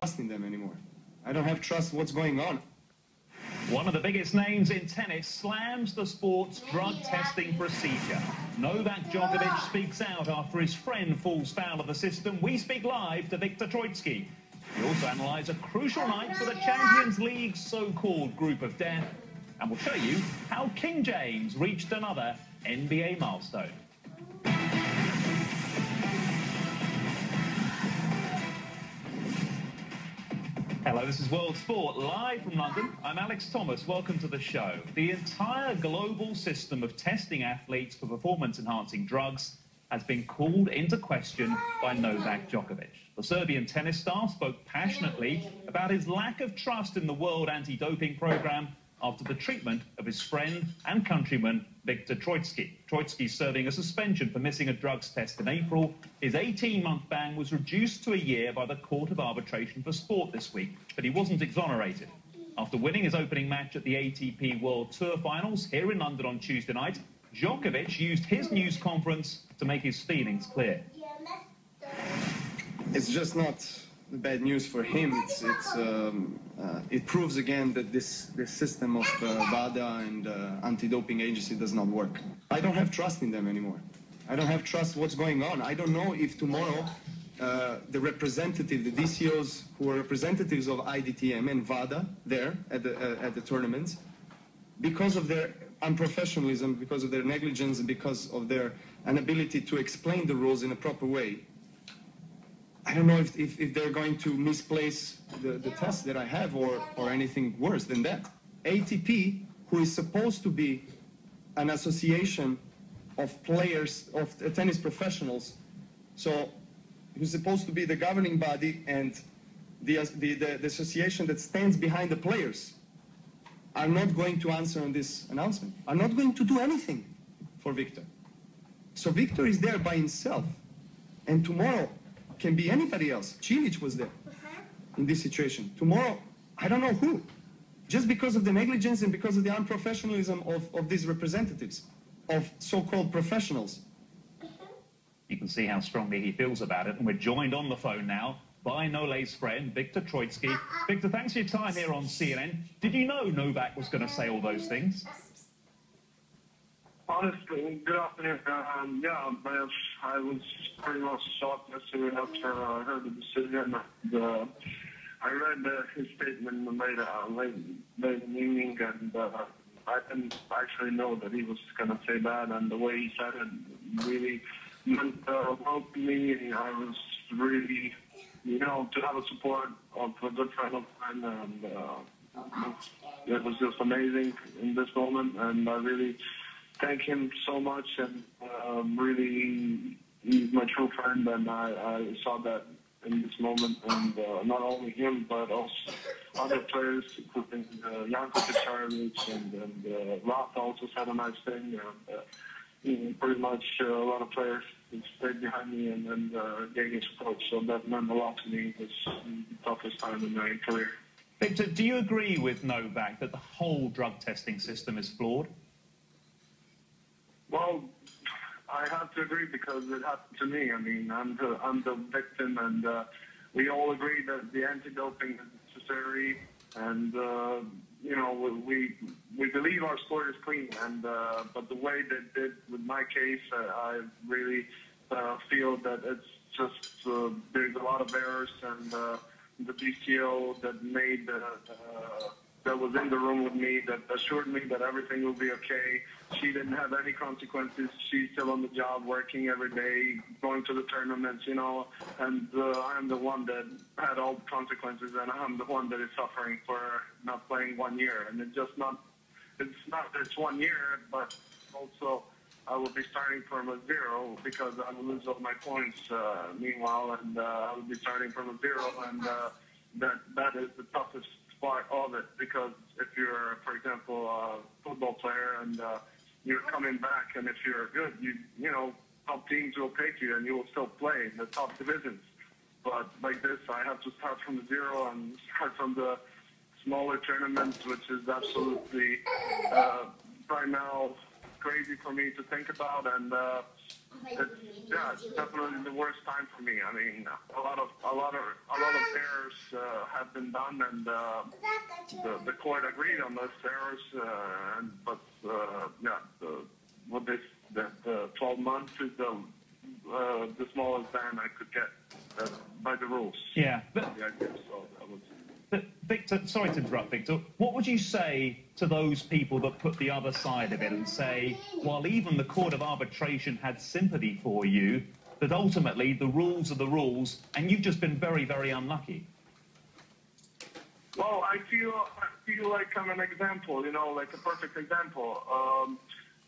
trust in them anymore. I don't have trust what's going on. One of the biggest names in tennis slams the sport's drug testing procedure. Novak Djokovic speaks out after his friend falls foul of the system. We speak live to Viktor Troicki. We also analyse a crucial night for the Champions League's so-called group of death. And we'll show you how King James reached another NBA milestone. Hello, this is World Sport, live from London. I'm Alex Thomas. Welcome to the show. The entire global system of testing athletes for performance-enhancing drugs has been called into question by Novak Djokovic. The Serbian tennis star spoke passionately about his lack of trust in the world anti-doping program after the treatment of his friend and countryman, Viktor Troicki. Troicki's serving a suspension for missing a drugs test in April. His 18-month ban was reduced to a year by the Court of Arbitration for Sport this week, but he wasn't exonerated. After winning his opening match at the ATP World Tour Finals here in London on Tuesday night, Djokovic used his news conference to make his feelings clear. It's just not bad news for him. It proves again that this system of WADA and anti-doping agency does not work. I don't have trust in them anymore. I don't have trust what's going on. I don't know if tomorrow the representative, the DCOs who are representatives of IDTM and WADA there at the tournaments, because of their unprofessionalism, because of their negligence, and because of their inability to explain the rules in a proper way, I don't know if they're going to misplace the test that I have or anything worse than that. ATP, who is supposed to be an association of players, of tennis professionals, so who's supposed to be the governing body and the association that stands behind the players, are not going to answer on this announcement, are not going to do anything for Viktor. So Viktor is there by himself, and tomorrow can be anybody else. Cilic was there in this situation. Tomorrow, I don't know who. Just because of the negligence and because of the unprofessionalism of these representatives, of so-called professionals. You can see how strongly he feels about it. And we're joined on the phone now by Nole's friend, Viktor Troicki. Viktor, thanks for your time here on CNN. Did you know Novak was going to say all those things? Honestly, good afternoon. I was pretty much shocked yesterday after I heard the decision. I read his statement late evening, and I didn't actually know that he was going to say that, and the way he said it really meant well to me. I was really, to have a support of a good friend of mine, and it was just amazing in this moment, and I really thank him so much, and really, he's my true friend, and I saw that in this moment, and not only him, but also other players, including Janko Kacaric, and Rafa also said a nice thing, and pretty much a lot of players stayed behind me and gave me support, so that meant a lot to me. It was the toughest time in my career. Viktor, do you agree with Novak that the whole drug testing system is flawed? Well, I have to agree because it happened to me. I mean, I'm the victim, and we all agree that the anti-doping is necessary, and we believe our sport is clean. And but the way they did with my case, I really feel that it's just there's a lot of errors, and the DCO that made that was in the room with me, that assured me that everything will be okay. She didn't have any consequences. She's still on the job, working every day, going to the tournaments, and I'm the one that had all the consequences, and I'm the one that is suffering for not playing 1 year. And it's not just 1 year, but also I will be starting from a zero because I will lose all my points meanwhile, and I will be starting from a zero, and that is the toughest part of it, because if you're, for example, a football player and you're coming back, and if you're good, top teams will take you and you will still play in the top divisions. But like this, I have to start from zero and start from the smaller tournaments, which is absolutely right now crazy for me to think about, and it's definitely the worst time for me. I mean, a lot of errors have been done, and the court agreed on those errors. But what the 12 months is the smallest ban I could get by the rules. Yeah, but Viktor, sorry to interrupt, Viktor. What would you say to those people that put the other side of it and say, while even the Court of Arbitration had sympathy for you, that ultimately the rules are the rules, and you've just been very, very unlucky? Well, I feel like I'm an example, you know, like a perfect example.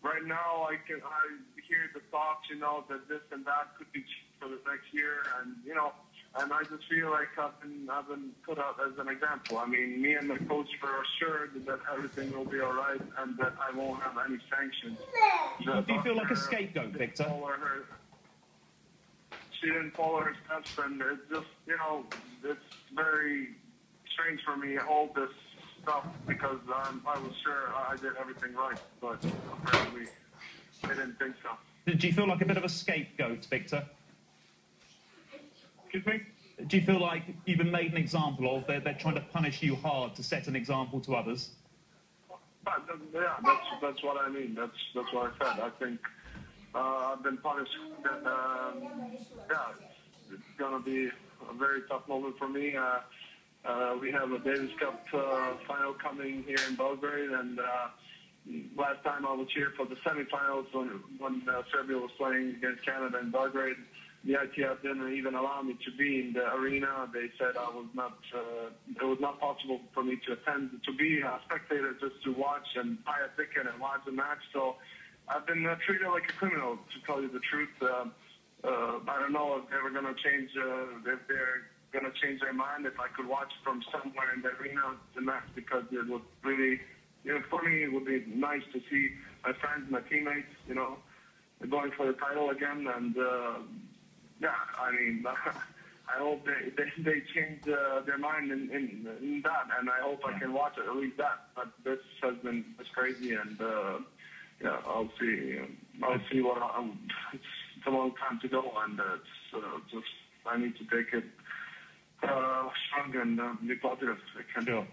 Right now, I hear the thoughts, you know, that this and that could be for the next year, and you know, and I just feel like I've been put out as an example. I mean, me and the coach were assured that everything will be all right and that I won't have any sanctions. Do you feel like a scapegoat, Viktor? She didn't follow her steps, and it's just, you know, it's very strange for me, all this stuff, because I was sure I did everything right, but apparently they didn't think so. Do you feel like a bit of a scapegoat, Viktor? Excuse me? Do you feel like you've been made an example of? They're trying to punish you hard to set an example to others? Yeah, that's what I mean. That's what I said. I think I've been punished, and yeah, it's gonna be a very tough moment for me. We have a Davis Cup final coming here in Belgrade, and last time I was here for the semifinals when Serbia was playing against Canada in Belgrade. The ITF didn't even allow me to be in the arena. They said I was not. It was not possible for me to attend, to be a spectator, just to watch and buy a ticket and watch the match. So I've been treated like a criminal, to tell you the truth. I don't know if they were going to change. If they're going to change their mind, if I could watch from somewhere in the arena the match, because it was really, you know, for me it would be nice to see my friends, my teammates, you know, going for the title again. And yeah, I mean, I hope they change their mind in that, and I hope I can watch it, at least that. But this has been crazy, and yeah, I'll see. I'll see what it's a long time to go, and it's just I need to take it strong and be positive. Sure.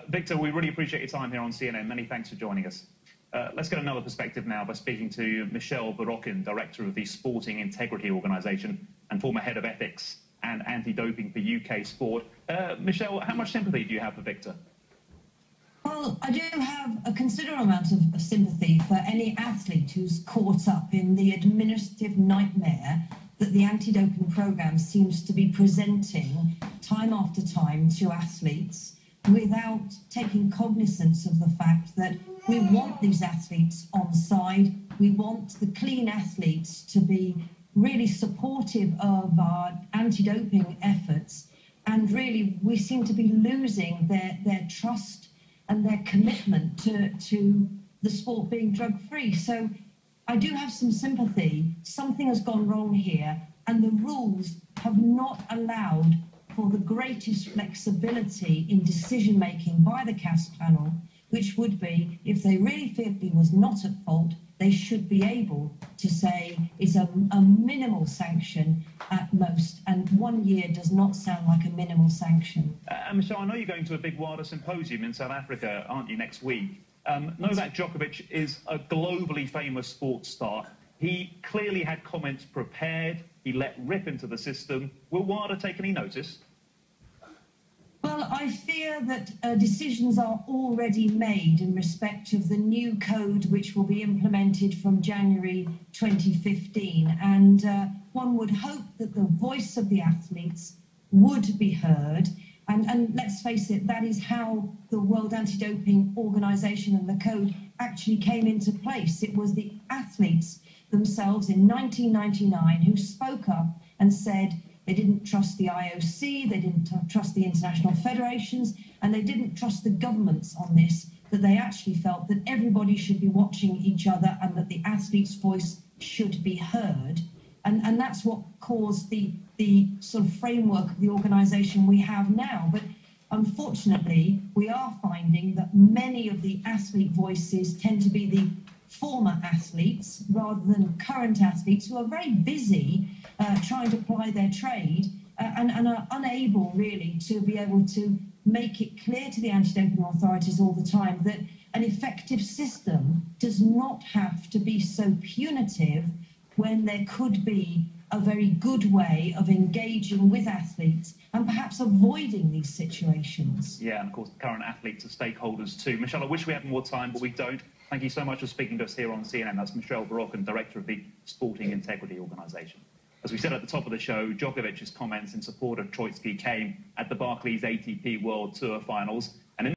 Viktor, we really appreciate your time here on CNN. Many thanks for joining us. Let's get another perspective now by speaking to Michelle Barokin, Director of the Sporting Integrity Organisation and former Head of Ethics and Anti-Doping for UK Sport. Michelle, how much sympathy do you have for Viktor? Well, I do have a considerable amount of sympathy for any athlete who's caught up in the administrative nightmare that the anti-doping programme seems to be presenting time after time to athletes, without taking cognizance of the fact that we want these athletes on side. We want the clean athletes to be really supportive of our anti-doping efforts, and really we seem to be losing their trust and their commitment to the sport being drug-free. So I do have some sympathy. Something has gone wrong here, and the rules have not allowed for the greatest flexibility in decision-making by the CAS panel, which would be, if they really feel he was not at fault, they should be able to say it's a minimal sanction at most, and 1 year does not sound like a minimal sanction. Michelle, I know you're going to a big WADA symposium in South Africa, aren't you, next week? Novak Djokovic is a globally famous sports star. He clearly had comments prepared. He let rip into the system. Will WADA take any notice? Well, I fear that decisions are already made in respect of the new code which will be implemented from January 2015. And one would hope that the voice of the athletes would be heard. And let's face it, that is how the World Anti-Doping Organisation and the code actually came into place. It was the athletes themselves in 1999 who spoke up and said they didn't trust the IOC, they didn't trust the international federations, and they didn't trust the governments on this, that they actually felt that everybody should be watching each other and that the athlete's voice should be heard. And that's what caused the sort of framework of the organisation we have now. But unfortunately, we are finding that many of the athlete voices tend to be the former athletes rather than current athletes, who are very busy trying to ply their trade, and are unable really to be able to make it clear to the anti-doping authorities all the time that an effective system does not have to be so punitive when there could be a very good way of engaging with athletes and perhaps avoiding these situations. Yeah, and of course, current athletes are stakeholders too. Michelle, I wish we had more time, but we don't. Thank you so much for speaking to us here on CNN. That's Michelle Baroccan, Director of the Sporting Integrity Organisation. As we said at the top of the show, Djokovic's comments in support of Troicki came at the Barclays ATP World Tour Finals. And in